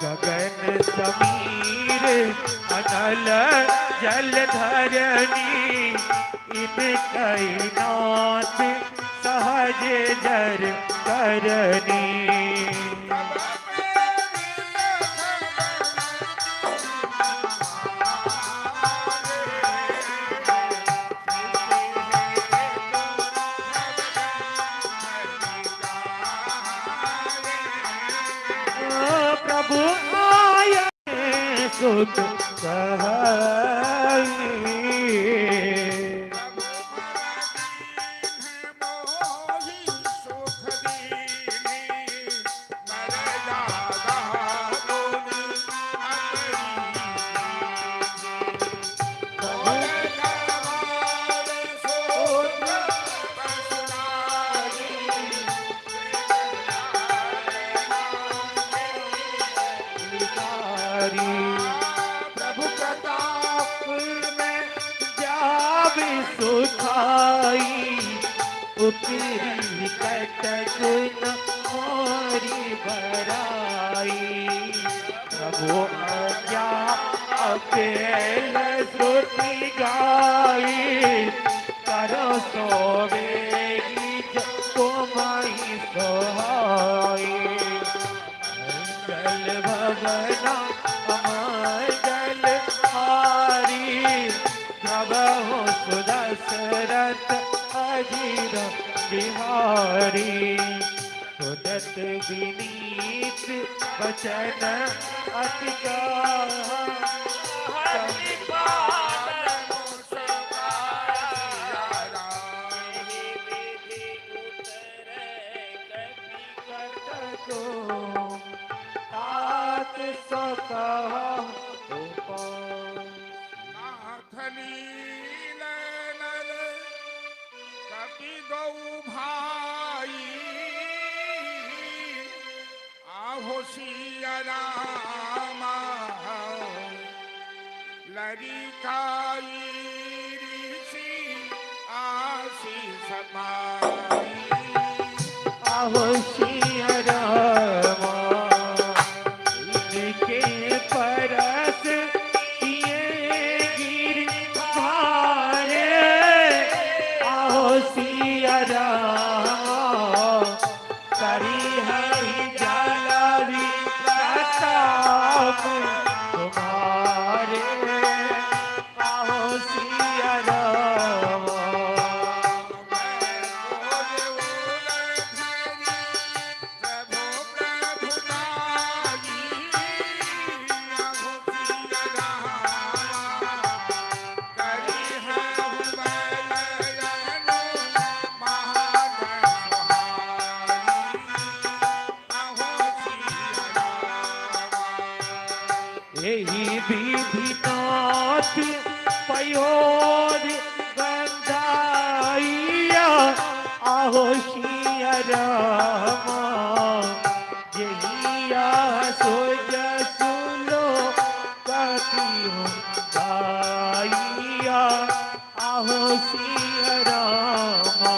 गगन समीर अनल जल धरणी इन नाथ सहज जर करनी। प्रभु आए सुख सहाय। प्रभु प्रताप में जावे सुखाई उपरी कटक न मोरी बराई। प्रभु आज्ञा अकेल श्रुति गाई करो सोवेगी को माई सोहाई। मंगल भवना अमंगल हारी प्रभु सुदशरथ अधीर बिहारी। सुदत विनीत वचन अति कहा कपि गौ भाई आहो सिया रामा लरिकाई ऋषि आशीष पाई। आहो सिया रामा इनके परस किए गिर भारे। आहो सिया रामा करी हरि जालवी प्रताप तुम्हारे। आहो सिया रामा यही विधिनाथ पयोर गंधाइया। आहो सिया रामा जहिया सोज सुनो कतियो गाइया। आहो सिया रामा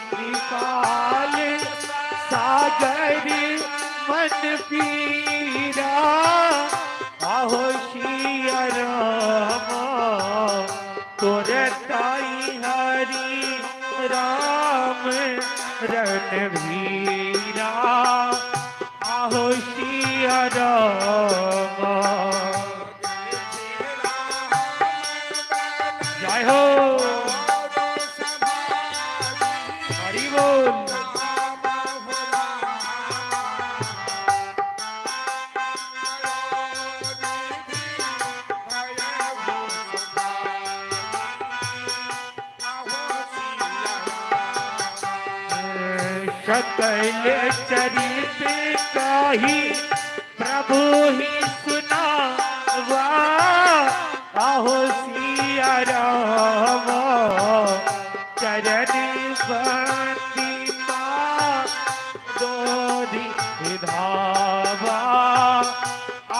त्रिकाल सागर मन पीरा। आहो सिया रामा तोरे ताई हरि राम रणवीरा। आहो सिया रामा जय हो हरि बोल। सकल चरित काही प्रभु ही सुनावा। आहो सिया सिया राम चरण बंदिता दोधि धावा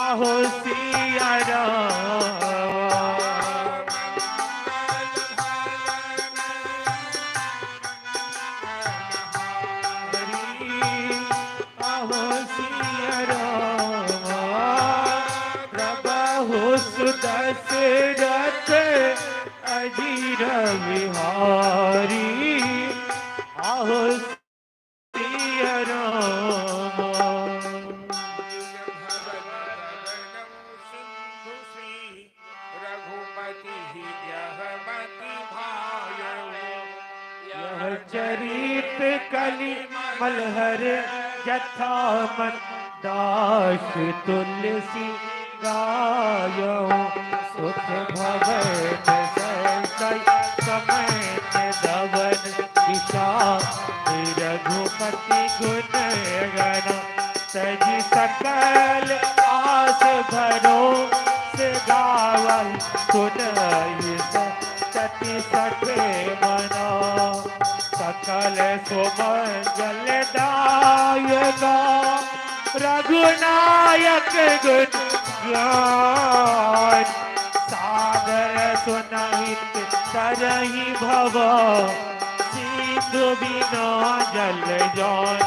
आहो सिया राम आहो सिया राम प्रभु दशरथ अजीर बिहारी आहो सिया राम सिंधु श्री रघुपति जहमति भायौ यह चरित कलि मलहर जथा मन दास तुलसी गायो सुख भवन सै समय दवन ईशा रघुपति गुण गण सजी सकल आस भरो से गावल सुनई सती सके मना सकल सुमंगल दायका रघुनायक गुण गान सागर सुनहित तरहि भव सिंधु बिना जल जान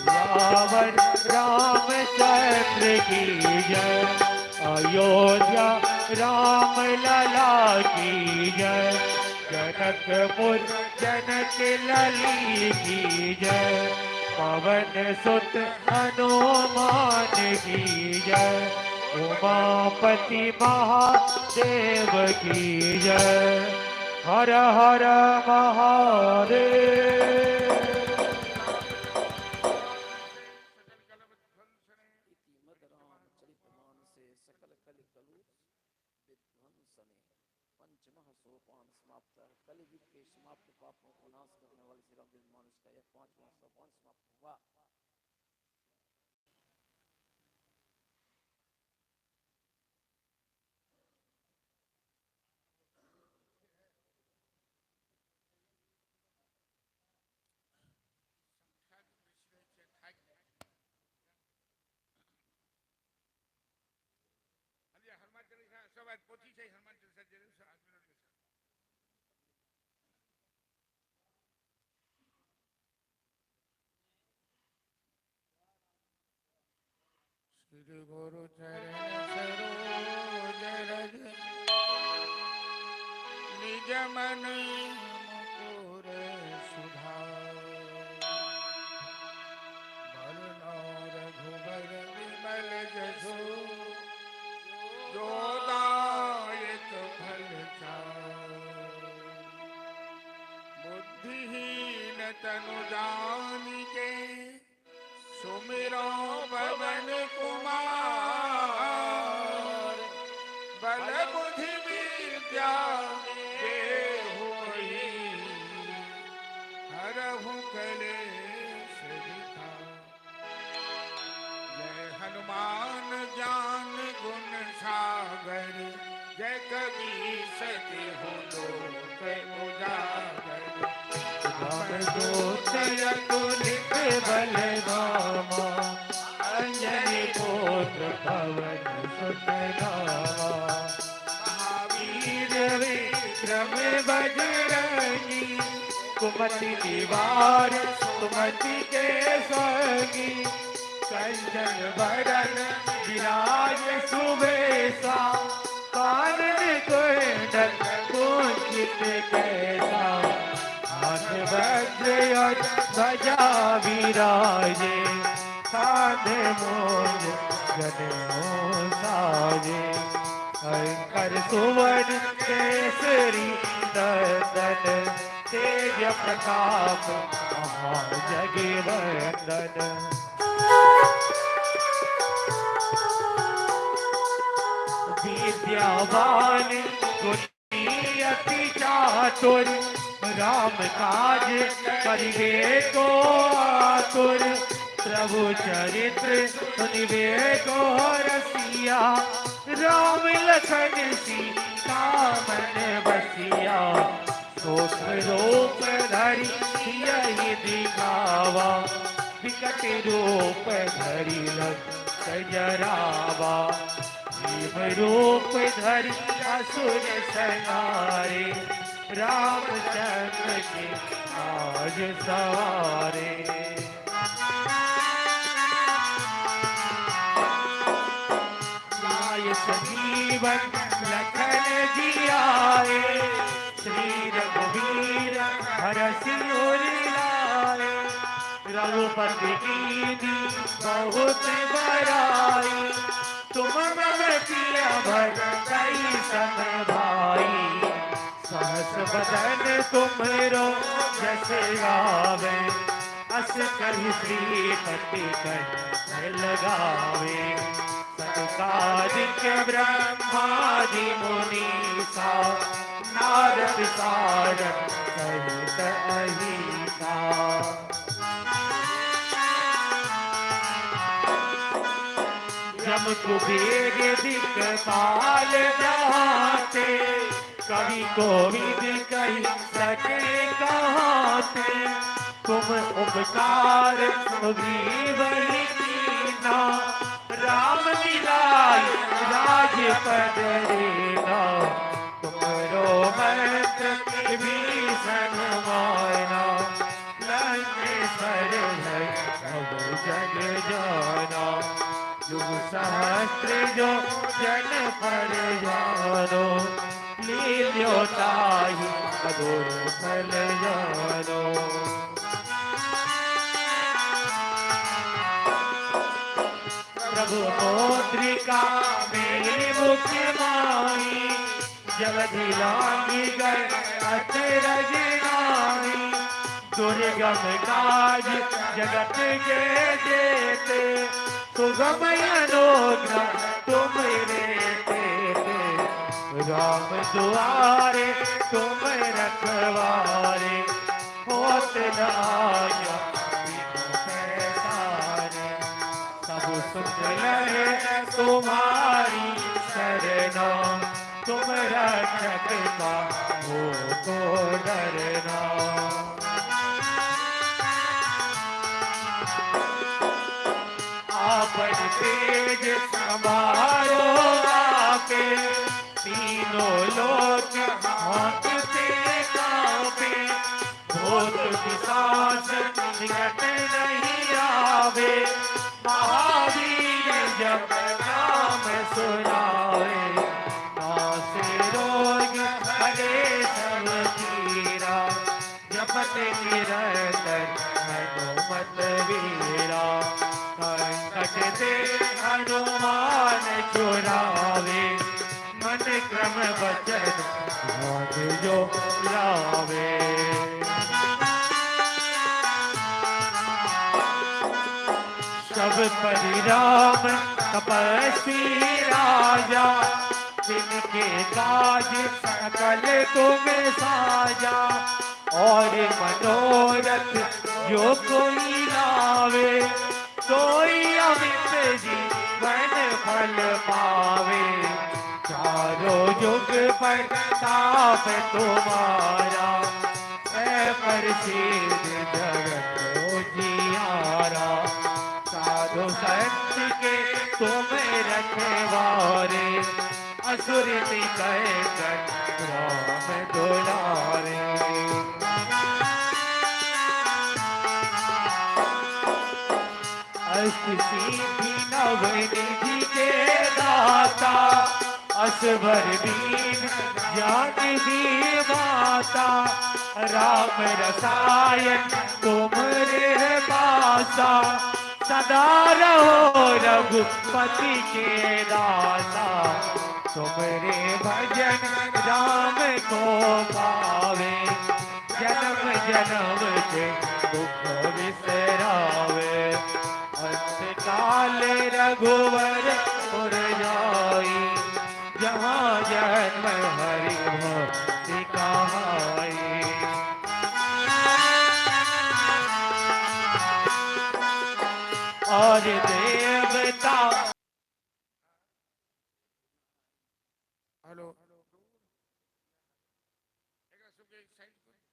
रावण रामचंद्र की जय अयोध्या राम लला की जय जनकपुर जनक लली की जय पवन सुत हनुमान की जय उमापति महादेव की जय हर हर महादेव मदराम चरितमान से सकल कलि कलु विध्वंसने पंचमः सोपान समाप्त कलियुग के समाप्त पापों को नाश करने वाले श्री रामचरित मानस का यह 5वां सोपान समाप्त हुआ। हनुमान चालीसा सब पोथी છે હનુમાન ચાલીસા જરૂર છે આજનો श्री गुरु चरण सरोज रज निज मन मुकुर सुधार बरनो रघुबर विमल जसु जो दायक फल बुद्धिहीन तनु जानिके सुमिरो पवन कुमार बल बुद्धि विद्या देहुई हरहु कलेश विकार जय हनुमान ज्ञान गुण सागर जय कबीर सति हो लोक उजागर तुलित बल रामा अंजनी पुत्र पवन सुत नामा महावीर विक्रम बजरंगी कुमति निवार सुमति के संगी कंचन बरन विराज सुबेसा कानन कुंडल कुंचित कैसा हाथ वज्र और ध्वजा विराजे कांधे मोज जनेऊ साजे अंकर सुवन केसरी नंदन तेज प्रताप महाजगवंदन विद्यावान गुणी अति चातुर राम काज करिबे को आतुर प्रभु चरित्र सुनिबे को रसिया राम लखन सी कामन बसिया सूक्ष्म रूप धरि यही दिखावा विकट रूप धरि लग जरावा भीम रूप धरि असुर संहारे रामचंद्र के आज सवारे लाय संजीवन लखन जियाए श्री रघुवीर हरषि उर लाए रघुपति कीनी बहुत बड़ाई तुम मम प्रिय भरतई सम भाई सहस बदन तुमरो जस गावे अस कहि श्रीपति कर लगावे सनकादिक ब्रह्मादि मुनीसा नारद सारद सहित अहिसा जम कुबेर दिक्पाल जाते कवि कोविद कही सके कहाते तुम उपकार सुग्रीव ही कीना राम मिलाई राजपद देना तुमरो मंत्र विभीषण माना लंकेश्वर है सब जग जाना युग सहस्त्र जो जन पर जानो लील्यो ताहि मधुर फल जानो प्रभु मुद्रिका मेरी मुख्य माही जगति लांगी गए अचरज नाही दुर्गम काज जगत के देते सुगम अनुग्रह तुम रे राम दुआरे तुम रखवारे होत न आया बिनु पैसारे सब सुख लहे तुम्हारी शरणा तुम रक्षक का हो तो डरना आपन तेज संभारो आपे तीनों लोक हांकते कांपे भूत पिशाच निकट नहीं आवे महावीर जब नाम सुनावे नासे रोग हरे सब पीरा जपत निरंतर हनुमत वीरा संकट से हनुमान छुड़ावे मन क्रम वचन ध्यान जो लावे सब परिराम तपस्वी राजा जिनके काज सकल तुम साजा और मनोरथ जो कोई लावे सोई अमित जीवन फल पावे चारों युग पर ताप तुम्हारा है प्रसिद्ध जगत जियारा साधु संत के तुम रखवारे असुर निकल कर राम दुलारे अष्ट सिद्धि नवनिधि के दाता असवर दीन ज्ञान दी माता राम रसायन तुमरे पासा सदा रहो रघुपति के दासा तुमरे भजन राम को पावे जन्म जन्म के दुख विसरावे अंत काल रघुवर पुर जाई जहाँ जन्म हरि भक्ति कहाई और देवता हेलो के साइड को